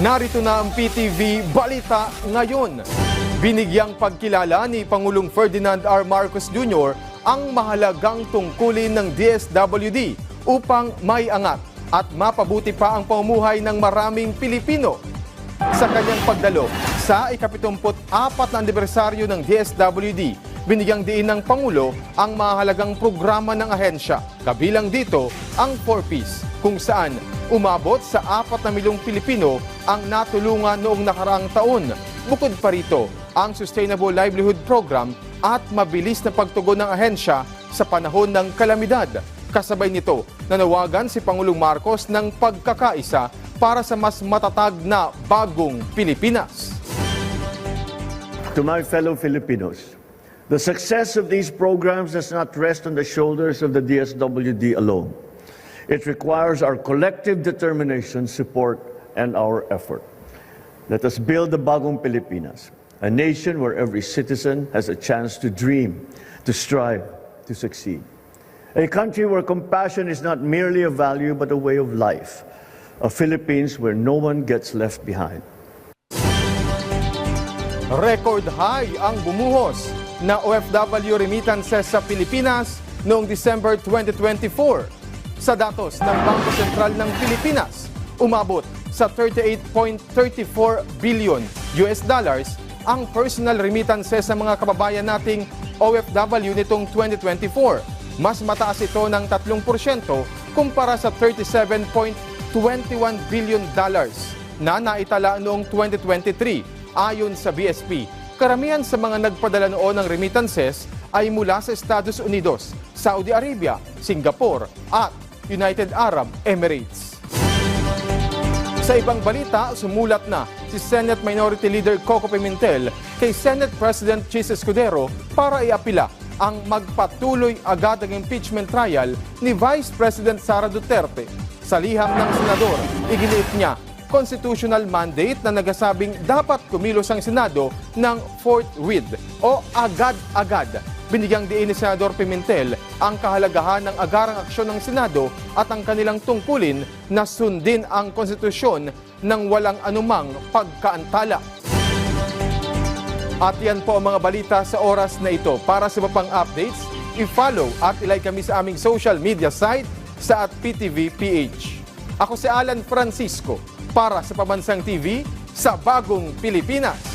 Narito na ang PTV Balita Ngayon. Binigyang pagkilala ni Pangulong Ferdinand R. Marcos Jr. ang mahalagang tungkulin ng DSWD upang maiangat at mapabuti pa ang pamumuhay ng maraming Pilipino. Sa kanyang pagdalo sa ika-74 na anibersaryo ng DSWD, binigyang diin ng Pangulo ang mahalagang programa ng ahensya. Kabilang dito ang 4Ps, kung saan umabot sa 4 na milyong Pilipino ang natulungan noong nakaraang taon. Bukod pa rito, ang Sustainable Livelihood Program at mabilis na pagtugon ng ahensya sa panahon ng kalamidad. Kasabay nito, nanawagan si Pangulong Marcos ng pagkakaisa para sa mas matatag na bagong Pilipinas. To my fellow Filipinos, the success of these programs does not rest on the shoulders of the DSWD alone. It requires our collective determination, support, and our effort. Let us build the bagong Pilipinas, a nation where every citizen has a chance to dream, to strive, to succeed. A country where compassion is not merely a value but a way of life. A Philippines where no one gets left behind. Record high ang bumuhos na OFW remittances sa Pilipinas noong December 2024. Sa datos ng Bangko Sentral ng Pilipinas, umabot sa 38.34 billion US dollars ang personal remittances sa mga kababayan nating OFW nitong 2024. Mas mataas ito ng 3% kumpara sa 37.21 billion dollars na naitala noong 2023. Ayon sa BSP, karamihan sa mga nagpadala noon ng remittances ay mula sa Estados Unidos, Saudi Arabia, Singapore at United Arab Emirates. Sa ibang balita, sumulat na si Senate Minority Leader Coco Pimentel kay Senate President Chis Escudero para iapila ang magpatuloy agad ang impeachment trial ni Vice President Sara Duterte. Sa liham ng senador, iginiit niya constitutional mandate na nagsasabing dapat kumilos ang Senado ng forthwith o agad-agad. Binigyang diin ni Senador Pimentel ang kahalagahan ng agarang aksyon ng Senado at ang kanilang tungkulin na sundin ang konstitusyon ng walang anumang pagkaantala. At yan po ang mga balita sa oras na ito. Para sa iba pang updates, i-follow at ilike kami sa aming social media site sa @PTVPH. Ako si Alan Francisco para sa Pambansang TV sa Bagong Pilipinas.